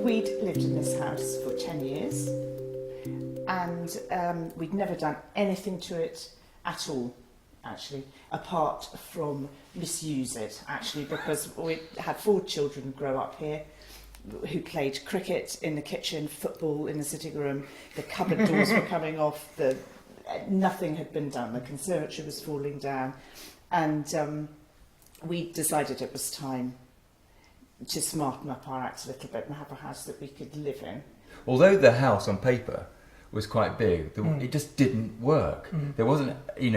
We'd lived in this house for 10 years and we'd never done anything to it at all, actually, apart from misuse it, actually, because we had 4 children grow up here who played cricket in the kitchen, football in the sitting room, the cupboard doors were coming off, nothing had been done, the conservatory was falling down, and we decided it was time to smarten up our acts a little bit and have a house that we could live in. Although the house on paper was quite big, it just didn't work. There wasn't,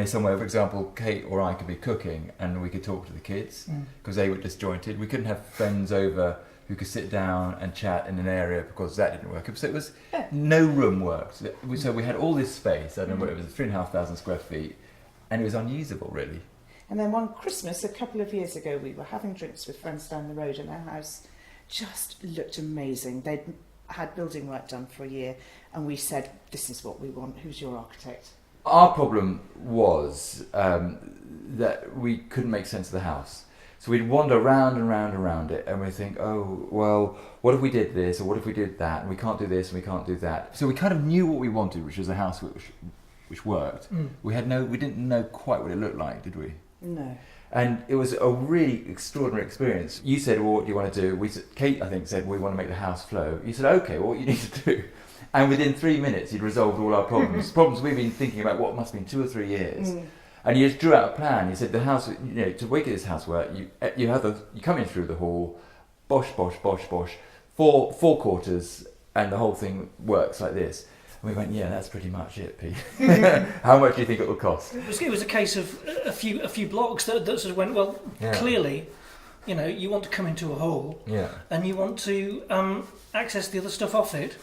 somewhere, for example, Kate or I could be cooking and we could talk to the kids because they were disjointed. We couldn't have friends over who could sit down and chat in an area because that didn't work. So it was, no room worked. So we had all this space, I don't know what it was, 3,500 square feet, and it was unusable, really. And then one Christmas, a couple of years ago, we were having drinks with friends down the road and our house just looked amazing. They'd had building work done for a year and we said, this is what we want. Who's your architect? Our problem was that we couldn't make sense of the house. So we'd wander round and round and round it and we'd think, oh, well, what if we did this or what if we did that? And we can't do this and we can't do that. So we kind of knew what we wanted, which was a house which worked. We didn't know quite what it looked like, did we? No. And it was a really extraordinary experience. You said, well, what do you want to do? Kate, I think, said, we want to make the house flow. You said, okay, well, what you need to do. And within 3 minutes, you'd resolved all our problems. Problems we've been thinking about, what must have been 2 or 3 years. And you just drew out a plan. You said, the house, to make this house work, you come in through the hall, bosh, bosh, bosh, bosh, four quarters, and the whole thing works like this. And we went, yeah, that's pretty much it, Pete. How much do you think it will cost? It was a case of a few blocks that sort of went, well, clearly, you want to come into a hall and you want to access the other stuff off it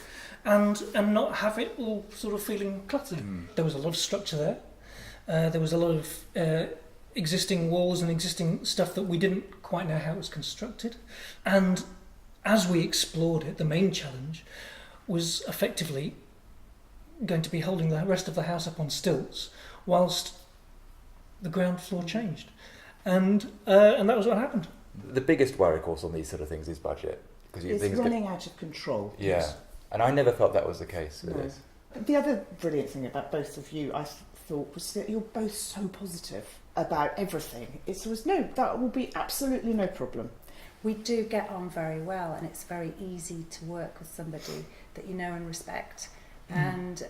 and not have it all sort of feeling cluttered. There was a lot of structure there. There was a lot of existing walls and existing stuff that we didn't quite know how it was constructed. And as we explored it, the main challenge was effectively going to be holding the rest of the house up on stilts whilst the ground floor changed. And that was what happened. The biggest worry, of course, on these sort of things is budget. It's running out of control. Yeah, and I never felt that was the case with this. The other brilliant thing about both of you, I thought, was that you're both so positive about everything. It was, no, that will be absolutely no problem. We do get on very well and it's very easy to work with somebody that you know and respect. And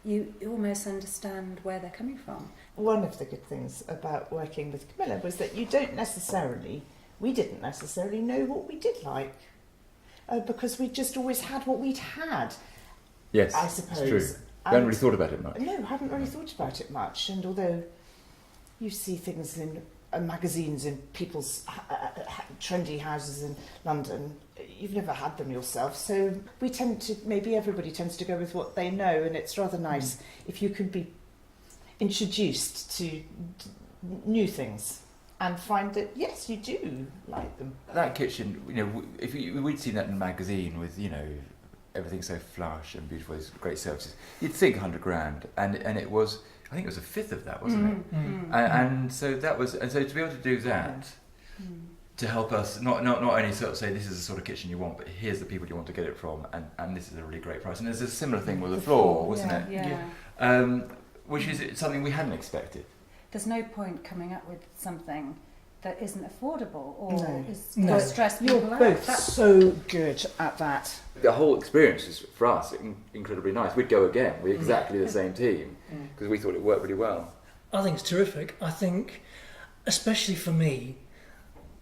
you almost understand where they're coming from. One of the good things about working with Camilla was that we didn't necessarily know what we did like, because we just always had what we'd had. Yes, I suppose. it's true. You haven't really thought about it much. No, haven't really thought about it much. And although you see things in magazines in people's trendy houses in London, you've never had them yourself, so everybody tends to go with what they know, and it's rather nice if you can be introduced to new things and find that yes, you do like them. That kitchen, if we'd seen that in a magazine with everything so flush and beautiful, these great services, you'd think 100 grand, and it was, I think it was a fifth of that, wasn't it? And so to be able to do that, to help us not only sort of say this is the sort of kitchen you want, but here's the people you want to get it from, and this is a really great price. And there's a similar thing with the floor, wasn't it? Yeah. Which is something we hadn't expected. There's no point coming up with something that isn't affordable or is going to stress people out. You're both so good at that. The whole experience is, for us, incredibly nice. We'd go again. We're exactly the same team because we thought it worked really well. I think it's terrific. I think, especially for me,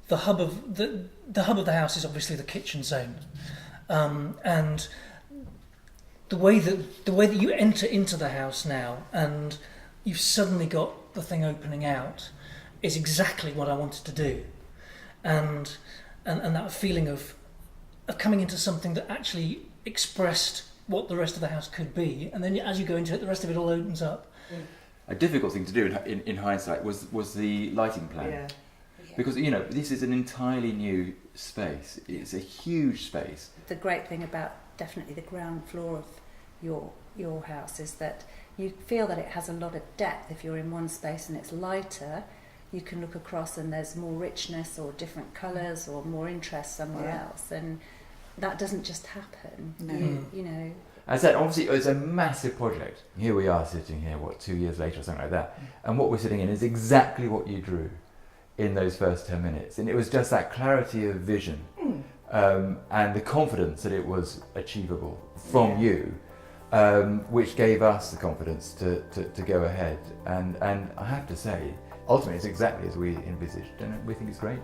the hub of the house is obviously the kitchen zone, and the way that you enter into the house now, and you've suddenly got the thing opening out, is exactly what I wanted to do, and that feeling of coming into something that actually expressed what the rest of the house could be, and then as you go into it, the rest of it all opens up. A difficult thing to do in hindsight was the lighting plan. Yeah. Because, this is an entirely new space. It's a huge space. The great thing about definitely the ground floor of your house is that you feel that it has a lot of depth. If you're in one space and it's lighter, you can look across and there's more richness or different colours or more interest somewhere else, and that doesn't just happen. No. You know. As I said, obviously it's a massive project. Here we are sitting here, 2 years later or something like that, and what we're sitting in is exactly what you drew in those first 10 minutes, and it was just that clarity of vision and the confidence that it was achievable from you, which gave us the confidence to go ahead, and I have to say, ultimately it's exactly as we envisaged, and we think it's great.